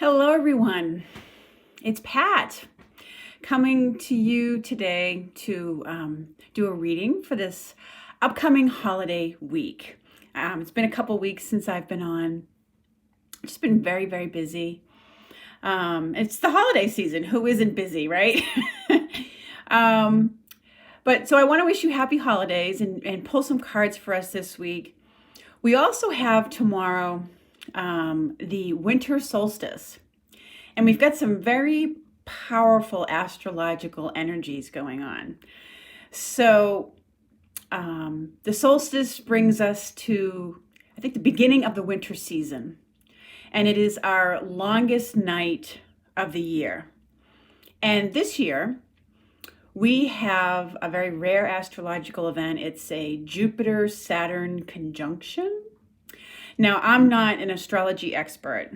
Hello, everyone. It's Pat coming to you today to do a reading for this upcoming holiday week. It's been a couple weeks since I've been on. Just been very, very busy. It's the holiday season. Who isn't busy, right? But so I want to wish you happy holidays and pull some cards for us this week. We also have tomorrow the winter solstice. And we've got some very powerful astrological energies going on. So the solstice brings us to, I think, the beginning of the winter season. And it is our longest night of the year. And this year, we have a very rare astrological event. It's a Jupiter-Saturn conjunction. Now, I'm not an astrology expert,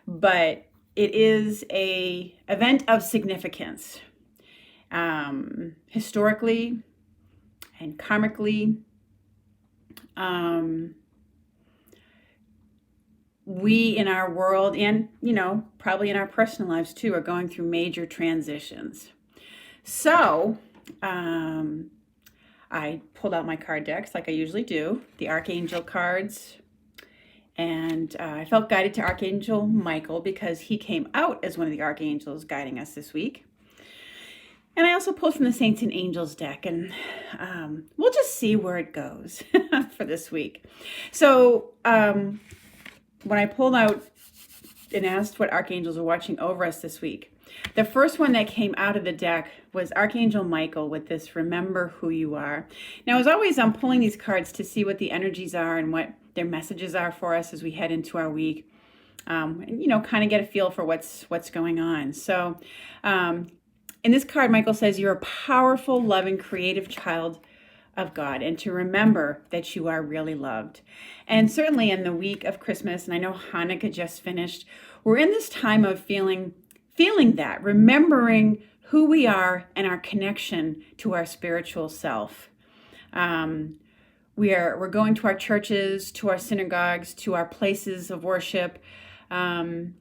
but it is an event of significance, historically and karmically. We in our world, and probably in our personal lives too, are going through major transitions. So I pulled out my card decks like I usually do, the Archangel cards. And I felt guided to Archangel Michael because he came out as one of the archangels guiding us this week. And I also pulled from the Saints and Angels deck, and we'll just see where it goes for this week. So when I pulled out and asked what archangels were watching over us this week, the first one that came out of the deck was Archangel Michael with this Remember Who You Are. Now, as always, I'm pulling these cards to see what the energies are and what their messages are for us as we head into our week, and kind of get a feel for what's going on. So in this card, Michael says, you're a powerful, loving, creative child of God, and to remember that you are really loved. And certainly in the week of Christmas, and I know Hanukkah just finished, we're in this time of feeling that, remembering who we are and our connection to our spiritual self. We're going to our churches, to our synagogues, to our places of worship, and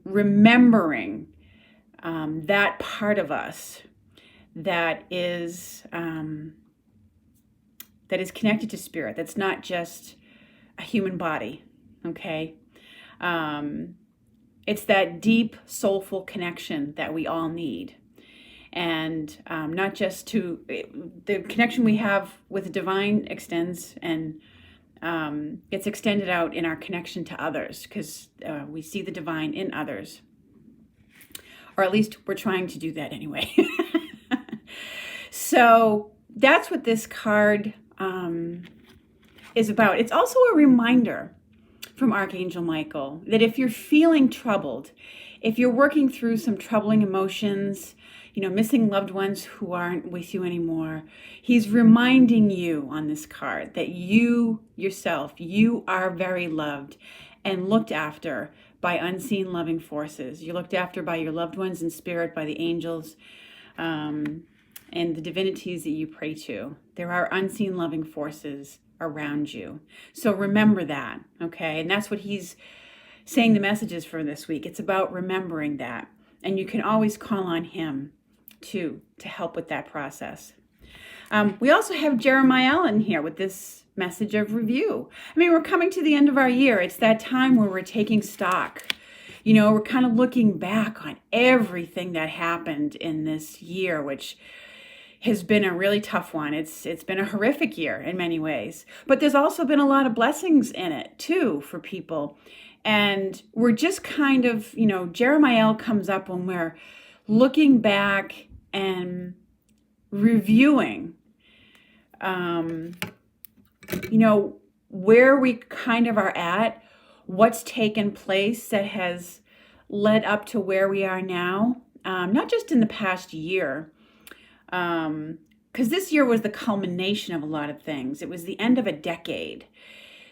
remembering that part of us that is connected to spirit. That's not just a human body. Okay. It's that deep, soulful connection that we all need. And not just to the connection we have with the divine extends and gets extended out in our connection to others, because we see the divine in others, or at least we're trying to do that anyway. So that's what this card is about. It's also a reminder from Archangel Michael that if you're feeling troubled, if you're working through some troubling emotions, missing loved ones who aren't with you anymore, he's reminding you on this card that you yourself, you are very loved and looked after by unseen loving forces. You're looked after by your loved ones in spirit, by the angels, and the divinities that you pray to. There are unseen loving forces around you. So remember that, okay? And that's what he's saying the messages for this week. It's about remembering that. And you can always call on him to help with that process. We also have Jeremiah Allen here with this message of review. I mean, we're coming to the end of our year. It's that time where we're taking stock. We're kind of looking back on everything that happened in this year, which has been a really tough one. It's been a horrific year in many ways, but there's also been a lot of blessings in it too for people. And we're just kind of, Jeremiah comes up when we're looking back and reviewing, where we kind of are at, what's taken place that has led up to where we are now, not just in the past year, because this year was the culmination of a lot of things. It was the end of a decade.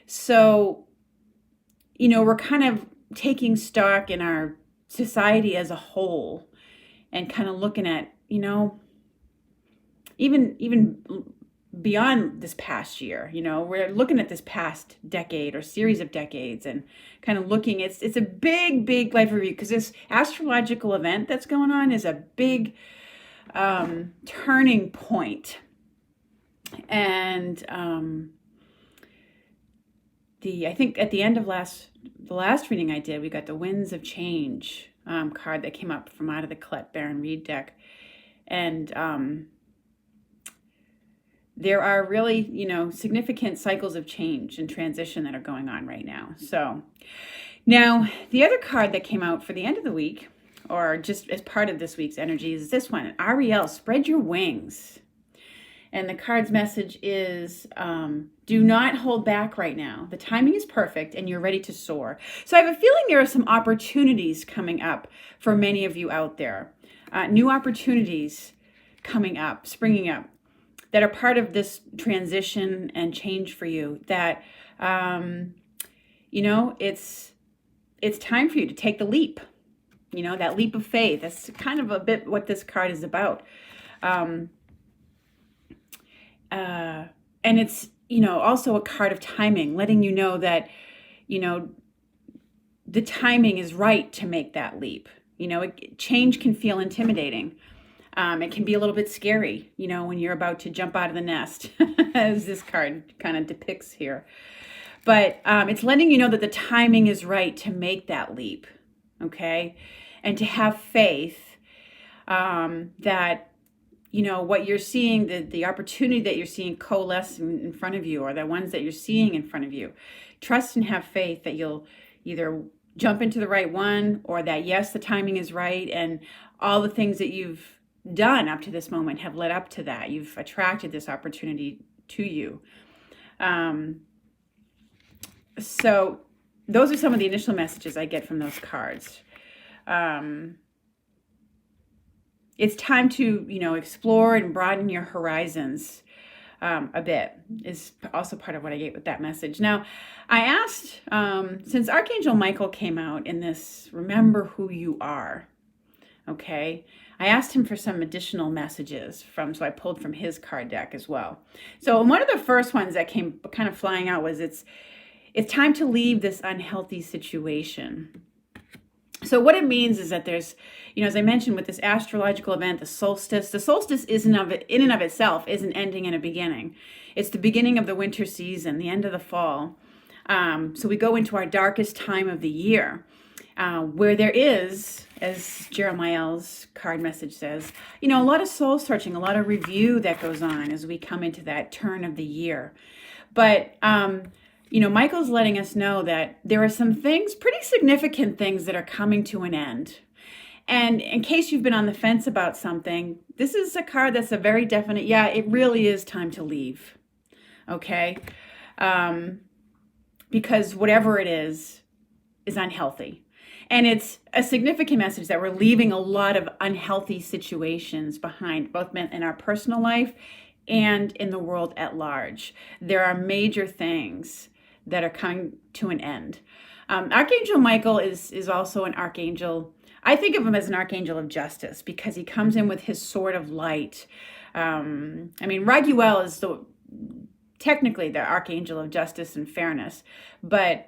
So, we're kind of taking stock in our society as a whole and kind of looking at, even beyond this past year. You know, we're looking at this past decade or series of decades and kind of looking, it's a big life review, because this astrological event that's going on is a big turning point. And I think at the end of the last reading I did, we got the Winds of Change card that came up from out of the Colette Baron-Reid deck. And there are really, significant cycles of change and transition that are going on right now. So now the other card that came out for the end of the week, or just as part of this week's energy, is this one, Ariel, Spread Your Wings. And the card's message is, do not hold back right now. The timing is perfect and you're ready to soar. So I have a feeling there are some opportunities coming up for many of you out there. New opportunities coming up, springing up, that are part of this transition and change for you, that, it's time for you to take the leap, that leap of faith. That's kind of a bit what this card is about. And it's, also a card of timing, letting you know that, the timing is right to make that leap. Change can feel intimidating. It can be a little bit scary, when you're about to jump out of the nest, as this card kind of depicts here. But it's letting you know that the timing is right to make that leap, okay? And to have faith that, what you're seeing, the opportunity that you're seeing coalesce in front of you, or the ones that you're seeing in front of you. Trust and have faith that you'll either jump into the right one, or that, yes, the timing is right, and all the things that you've done up to this moment have led up to that. You've attracted this opportunity to you. So those are some of the initial messages I get from those cards. It's time to, explore and broaden your horizons a bit, is also part of what I get with that message. Now, I asked, since Archangel Michael came out in this Remember Who You Are, okay, I asked him for some additional messages so I pulled from his card deck as well. So one of the first ones that came kind of flying out was, it's time to leave this unhealthy situation. So what it means is that there's, as I mentioned with this astrological event, the solstice in and of itself isn't ending and a beginning. It's the beginning of the winter season, the end of the fall. So we go into our darkest time of the year, where there is, as Jeremiah's card message says, a lot of soul searching, a lot of review that goes on as we come into that turn of the year. But, Michael's letting us know that there are some things, pretty significant things, that are coming to an end. And in case you've been on the fence about something, this is a card that's a very definite, it really is time to leave. Okay? Because whatever it is unhealthy. And it's a significant message that we're leaving a lot of unhealthy situations behind, both in our personal life and in the world at large. There are major things that are coming to an end. Archangel Michael is also an archangel. I think of him as an archangel of justice, because he comes in with his sword of light. Raguel is technically the archangel of justice and fairness, but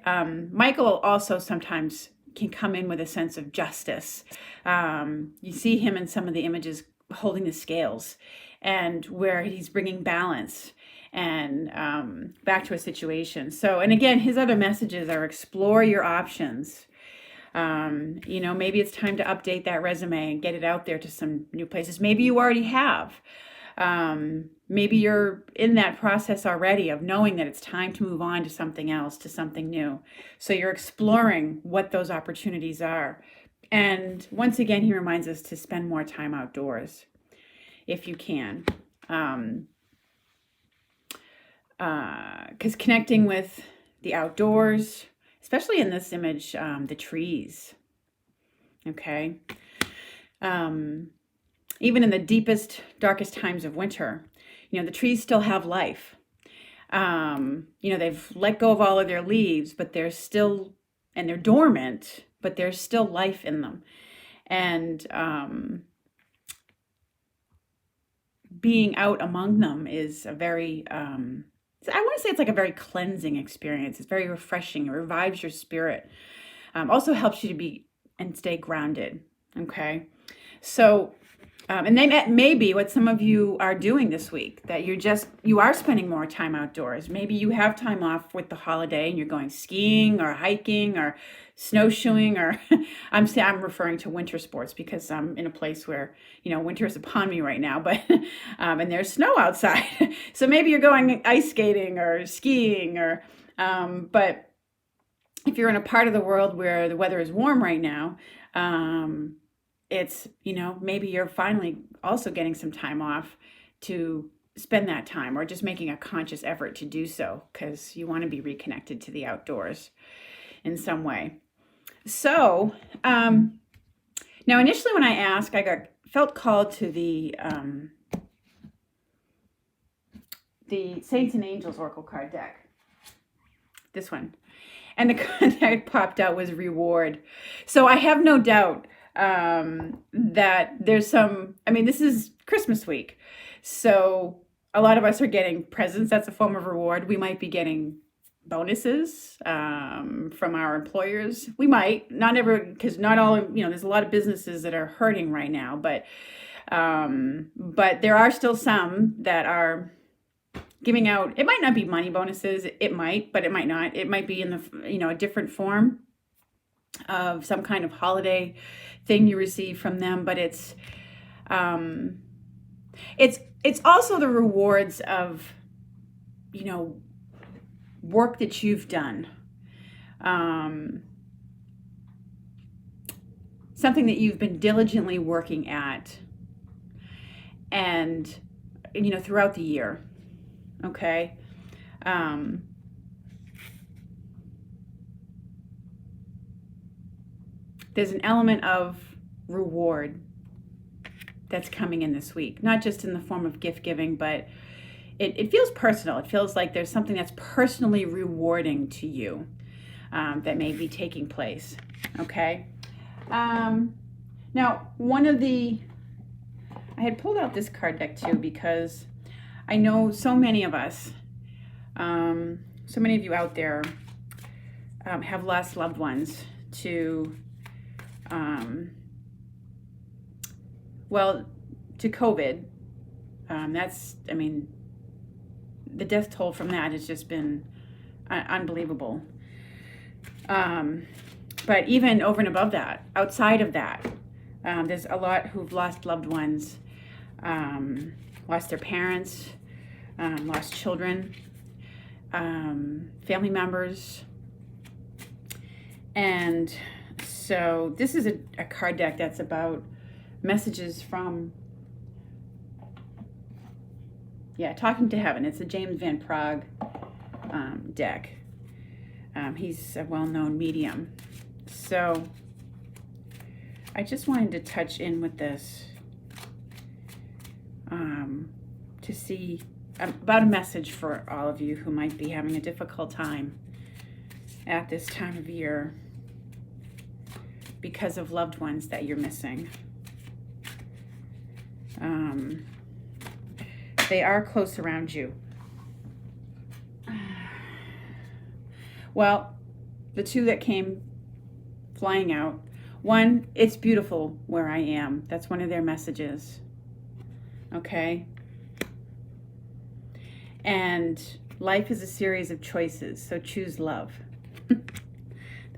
Michael also sometimes can come in with a sense of justice. You see him in some of the images holding the scales, and where he's bringing balance and back to a situation. So, and again, his other messages are explore your options. Maybe it's time to update that resume and get it out there to some new places. Maybe you already have. Maybe you're in that process already of knowing that it's time to move on to something else, to something new. So you're exploring what those opportunities are. And once again, he reminds us to spend more time outdoors if you can. Because connecting with the outdoors, especially in this image, the trees, okay? Even in the deepest, darkest times of winter, the trees still have life. They've let go of all of their leaves, but they're still, and they're dormant, but there's still life in them. And being out among them is a very, I want to say it's like a very cleansing experience. It's very refreshing. It revives your spirit. Also helps you to be and stay grounded. Okay. So, and then that may be what some of you are doing this week, that you are spending more time outdoors. Maybe you have time off with the holiday and you're going skiing or hiking or snowshoeing, or I'm referring to winter sports because I'm in a place where, winter is upon me right now, but, and there's snow outside. So maybe you're going ice skating or skiing but if you're in a part of the world where the weather is warm right now, it's, maybe you're finally also getting some time off to spend that time, or just making a conscious effort to do so because you want to be reconnected to the outdoors in some way. So now initially when I asked, I felt called to the Saints and Angels Oracle card deck, this one. And the card that popped out was reward. So I have no doubt that there's this is Christmas week. So a lot of us are getting presents. That's a form of reward. We might be getting bonuses from our employers. We might, not ever, because not all, there's a lot of businesses that are hurting right now, but there are still some that are giving out. It might not be money bonuses. It might, but it might not. It might be in the, a different form of some kind of holiday thing you receive from them. But it's also the rewards of, work that you've done. Something that you've been diligently working at and, throughout the year. Okay. There's an element of reward that's coming in this week, not just in the form of gift giving, but it feels personal. It feels like there's something that's personally rewarding to you that may be taking place. Okay. Now, I had pulled out this card deck too because I know so many of us, so many of you out there have lost loved ones to COVID. The death toll from that has just been unbelievable. But even over and above that, outside of that, there's a lot who've lost loved ones, lost their parents, lost children, family members. And so this is a card deck that's about messages from, Talking to Heaven. It's a James Van Praagh deck. He's a well-known medium. So I just wanted to touch in with this to see about a message for all of you who might be having a difficult time at this time of year because of loved ones that you're missing. They are close around you. Well, the two that came flying out, one, it's beautiful where I am. That's one of their messages. Okay? And life is a series of choices, so choose love.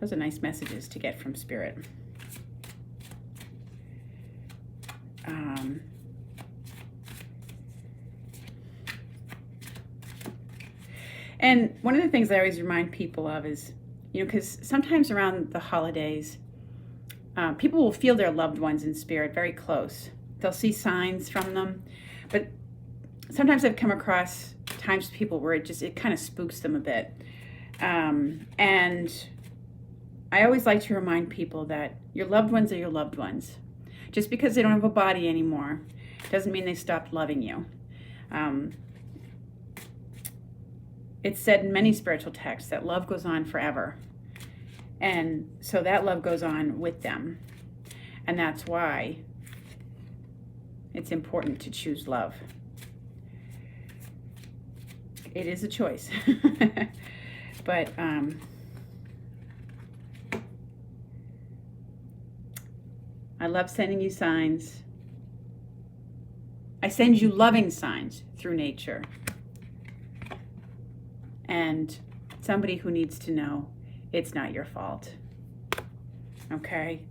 Those are nice messages to get from Spirit. And one of the things I always remind people of is, because sometimes around the holidays, people will feel their loved ones in spirit very close. They'll see signs from them, but sometimes I've come across times people where it kind of spooks them a bit. And I always like to remind people that your loved ones are your loved ones. Just because they don't have a body anymore doesn't mean they stopped loving you. It's said in many spiritual texts that love goes on forever. And so that love goes on with them. And that's why it's important to choose love. It is a choice. But I love sending you signs. I send you loving signs through nature. And somebody who needs to know it's not your fault. Okay?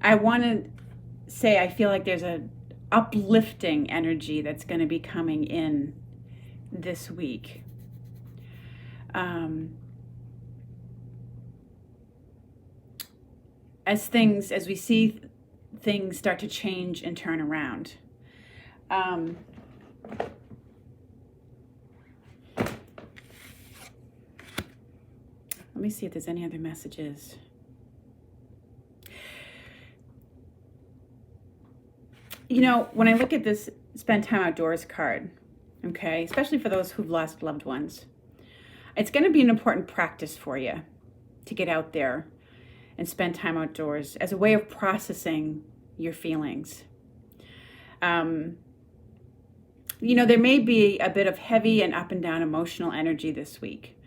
I want to say I feel like there's a uplifting energy that's going to be coming in this week. As we see things start to change and turn around. Let me see if there's any other messages. You know, when I look at this Spend Time Outdoors card, okay, especially for those who've lost loved ones, it's going to be an important practice for you to get out there and spend time outdoors as a way of processing your feelings. You know, there may be a bit of heavy and up and down emotional energy this week.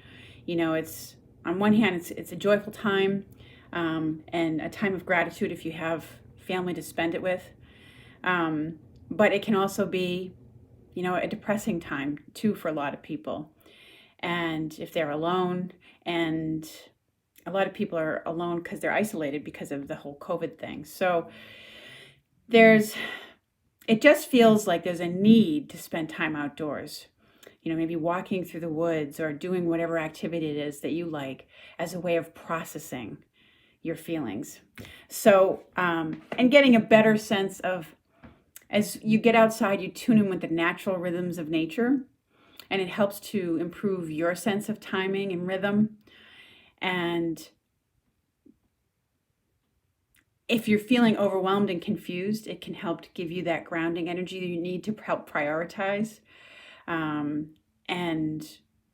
You know, it's on one hand, it's a joyful time and a time of gratitude if you have family to spend it with. But it can also be, you know, a depressing time too for a lot of people. And if they're alone, and a lot of people are alone because they're isolated because of the whole COVID thing. So it just feels like there's a need to spend time outdoors. You know, maybe walking through the woods or doing whatever activity it is that you like as a way of processing your feelings. So, and getting a better sense of, as you get outside, you tune in with the natural rhythms of nature, and it helps to improve your sense of timing and rhythm. And if you're feeling overwhelmed and confused, it can help to give you that grounding energy that you need to help prioritize and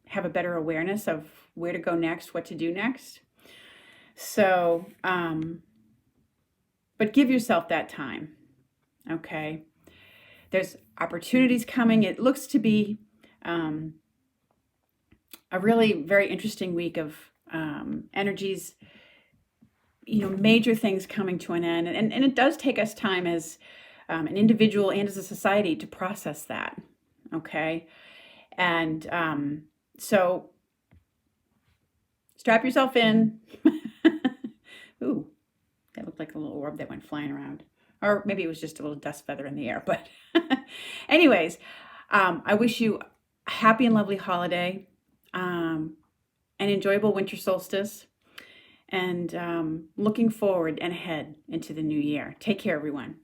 have a better awareness of where to go next, what to do next. So, but give yourself that time, okay? There's opportunities coming. It looks to be a really very interesting week of energies, you know, major things coming to an end. And it does take us time as an individual and as a society to process that, okay? And so strap yourself in. Ooh, that looked like a little orb that went flying around. Or maybe it was just a little dust feather in the air. But anyways, I wish you a happy and lovely holiday, an enjoyable winter solstice, and looking forward and ahead into the new year. Take care, everyone.